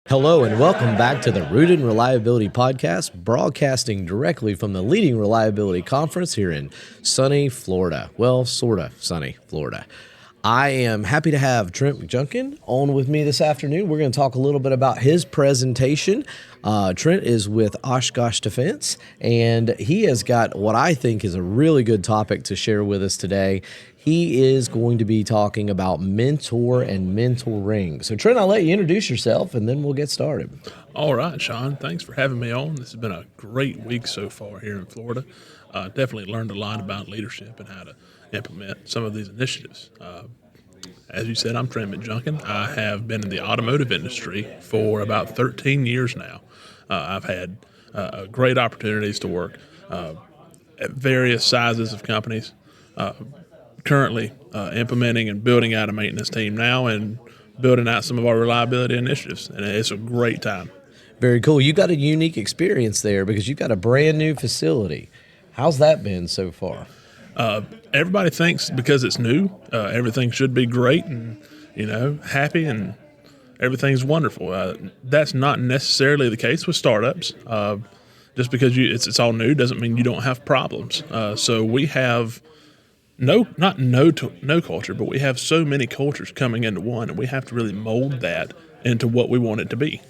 Hello and welcome back to the Rooted in Reliability Podcast, broadcasting directly from the leading reliability conference here in sunny Florida. Well, sort of sunny Florida. I am happy to have Trent McJunkin on with me this afternoon. We're going to talk a little bit about his presentation. Trent is with Oshkosh Defense, and he has got what I think is a really good topic to share with us today. He is going to be talking about mentor and mentoring. So, Trent, I'll let you introduce yourself, and then we'll get started. All right, Shon. Thanks for having me on. This has been a great week so far here in Florida. Definitely learned a lot about leadership and how to implement some of these initiatives. As you said, I'm Trent McJunkin. I have been in the automotive industry for about 13 years now. I've had great opportunities to work at various sizes of companies. Currently implementing and building out a maintenance team now and building out some of our reliability initiatives, and it's a great time. Very cool. You got a unique experience there because you've got a brand new facility. How's that been so far? Everybody thinks because it's new, everything should be great and, happy and everything's wonderful. That's not necessarily the case with startups. Just because it's all new doesn't mean you don't have problems. So we have no culture, but we have so many cultures coming into one, and we have to really mold that into what we want it to be.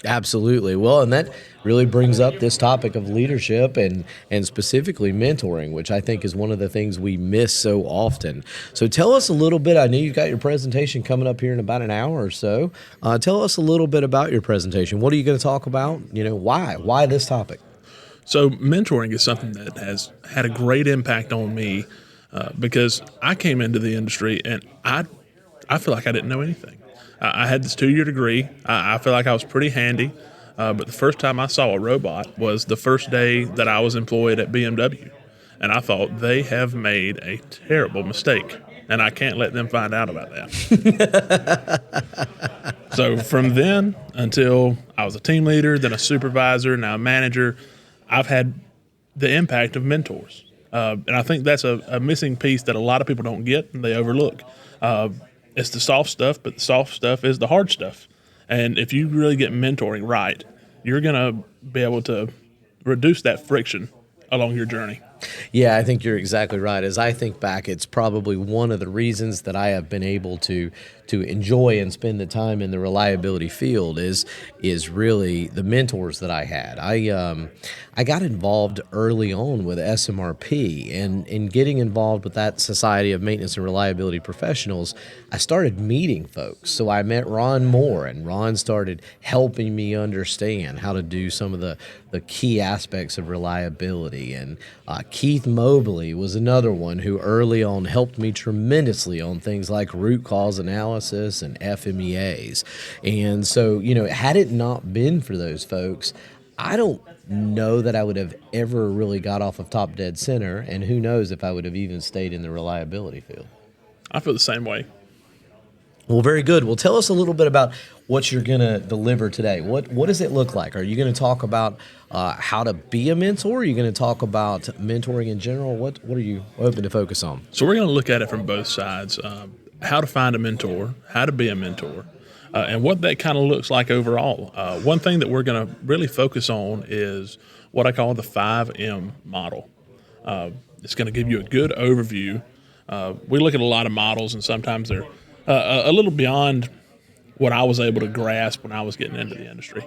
Absolutely. Well, and that really brings up this topic of leadership and specifically mentoring, which I think is one of the things we miss so often. So tell us a little bit. I know you've got your presentation coming up here in about an hour or so. Tell us a little bit about your presentation. What are you going to talk about? Why this topic? So mentoring is something that has had a great impact on me because I came into the industry and I feel like I didn't know anything. I had this 2-year degree. I feel like I was pretty handy, but the first time I saw a robot was the first day that I was employed at BMW, and I thought they have made a terrible mistake, and I can't let them find out about that. So from then until I was a team leader, then a supervisor, now a manager, I've had the impact of mentors. And I think that's a missing piece that a lot of people don't get and they overlook. It's the soft stuff, but the soft stuff is the hard stuff. And if you really get mentoring right, you're going to be able to reduce that friction along your journey. Yeah, I think you're exactly right. As I think back, it's probably one of the reasons that I have been able to enjoy and spend the time in the reliability field is really the mentors that I had. I got involved early on with SMRP, and in getting involved with that Society of Maintenance and Reliability Professionals, I started meeting folks. So I met Ron Moore, and Ron started helping me understand how to do some of the key aspects of reliability. And Keith Mobley was another one who early on helped me tremendously on things like root cause analysis and FMEAs. And so, had it not been for those folks, I don't know that I would have ever really got off of top dead center, and who knows if I would have even stayed in the reliability field. I feel the same way. Well, very good. Well, tell us a little bit about what you're going to deliver today. What does it look like? Are you going to talk about how to be a mentor? Are you going to talk about mentoring in general? What are you hoping to focus on? So we're going to look at it from both sides, how to find a mentor, how to be a mentor, and what that kind of looks like overall. One thing that we're going to really focus on is what I call the 5M model. It's going to give you a good overview. We look at a lot of models, and sometimes they're a little beyond what I was able to grasp when I was getting into the industry.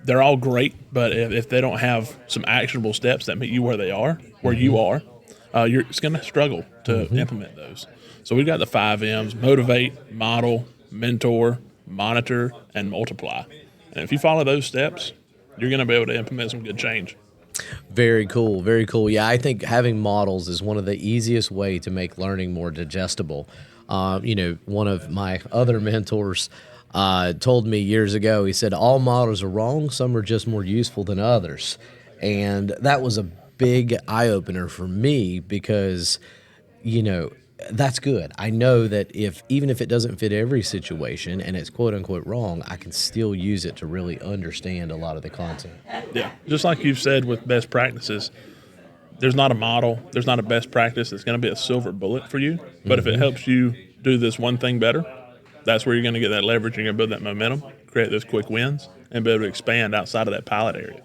They're all great, but if they don't have some actionable steps that meet you where they are, where you are, it's going to struggle to implement those. So we've got the 5 M's: motivate, model, mentor, monitor, and multiply. And if you follow those steps, you're going to be able to implement some good change. Very cool. Very cool. Yeah, I think having models is one of the easiest way to make learning more digestible. One of my other mentors told me years ago, he said, all models are wrong. Some are just more useful than others. And that was a big eye-opener for me because, that's good. I know that even if it doesn't fit every situation and it's quote unquote wrong, I can still use it to really understand a lot of the content. Yeah, just like you've said with best practices, there's not a model, there's not a best practice that's going to be a silver bullet for you. But if it helps you do this one thing better, that's where you're going to get that leverage and you're going to build that momentum, create those quick wins and be able to expand outside of that pilot area.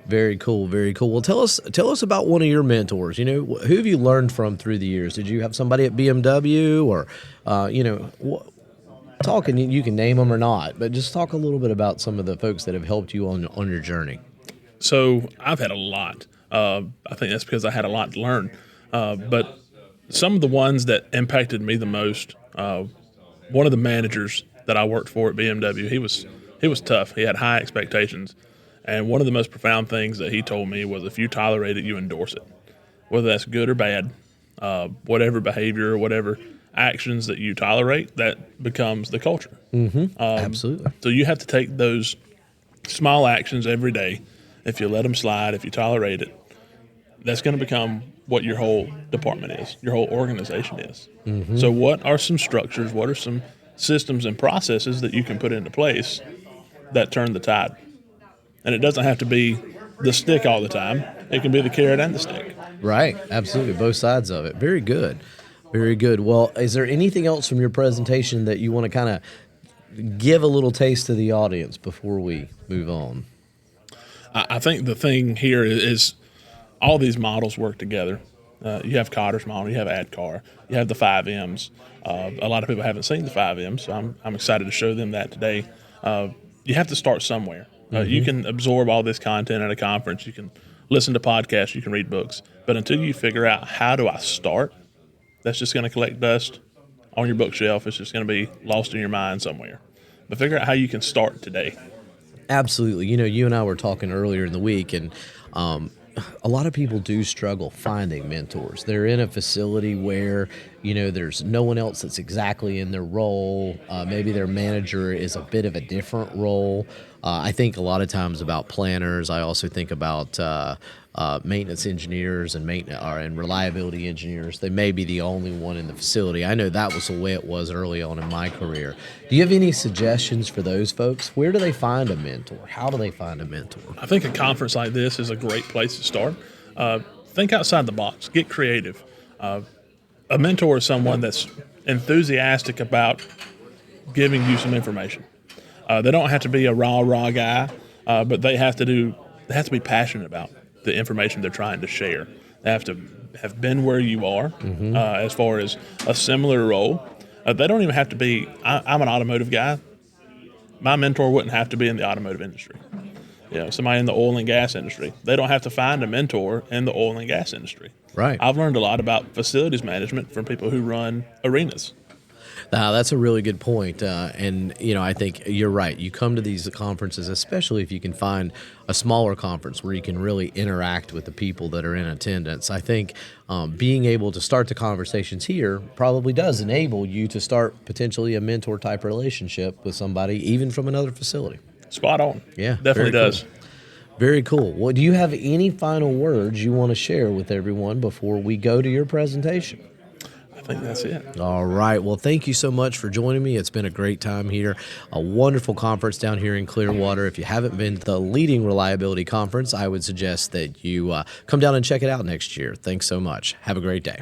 Very cool, very cool. Well, tell us about one of your mentors. You know, who have you learned from through the years? Did you have somebody at BMW, or talk, and you can name them or not, but just talk a little bit about some of the folks that have helped you on your journey. So I've had a lot. I think that's because I had a lot to learn. But some of the ones that impacted me the most, one of the managers that I worked for at BMW, he was tough. He had high expectations. And one of the most profound things that he told me was, if you tolerate it, you endorse it. Whether that's good or bad, whatever behavior or whatever actions that you tolerate, that becomes the culture. Absolutely. So you have to take those small actions every day. If you let them slide, if you tolerate it, that's going to become what your whole department is, your whole organization is. So what are some structures, what are some systems and processes that you can put into place that turn the tide? And it doesn't have to be the stick all the time. It can be the carrot and the stick. Right. Absolutely. Both sides of it. Very good. Very good. Well, is there anything else from your presentation that you want to kind of give a little taste to the audience before we move on? I think the thing here is all these models work together. You have Cotter's model, you have ADCAR, you have the 5Ms. A lot of people haven't seen the 5Ms, so I'm excited to show them that today. You have to start somewhere. You can absorb all this content at a conference. You can listen to podcasts. You can read books. But until you figure out, how do I start, that's just going to collect dust on your bookshelf. It's just going to be lost in your mind somewhere. But figure out how you can start today. Absolutely. You know, you and I were talking earlier in the week, and a lot of people do struggle finding mentors. They're in a facility where, you know, there's no one else that's exactly in their role. Maybe their manager is a bit of a different role. I think a lot of times about planners. I also think about maintenance engineers and reliability engineers. They may be the only one in the facility. I know that was the way it was early on in my career. Do you have any suggestions for those folks? Where do they find a mentor? How do they find a mentor? I think a conference like this is a great place to start. Think outside the box. Get creative. A mentor is someone that's enthusiastic about giving you some information. They don't have to be a rah guy, but they have to be passionate about the information they're trying to share. They have to have been where you are, as far as a similar role. They don't even have to be. I'm an automotive guy. My mentor wouldn't have to be in the automotive industry. You know, somebody in the oil and gas industry. They don't have to find a mentor in the oil and gas industry. Right. I've learned a lot about facilities management from people who run arenas. That's a really good point. And, you know, I think you're right. You come to these conferences, especially if you can find a smaller conference where you can really interact with the people that are in attendance. I think being able to start the conversations here probably does enable you to start potentially a mentor type relationship with somebody, even from another facility. Spot on. Yeah. Definitely does. Cool. Very cool. Well, do you have any final words you want to share with everyone before we go to your presentation? I think that's it. All right. Well, thank you so much for joining me. It's been a great time here. A wonderful conference down here in Clearwater. If you haven't been to the leading reliability conference, I would suggest that you come down and check it out next year. Thanks so much. Have a great day.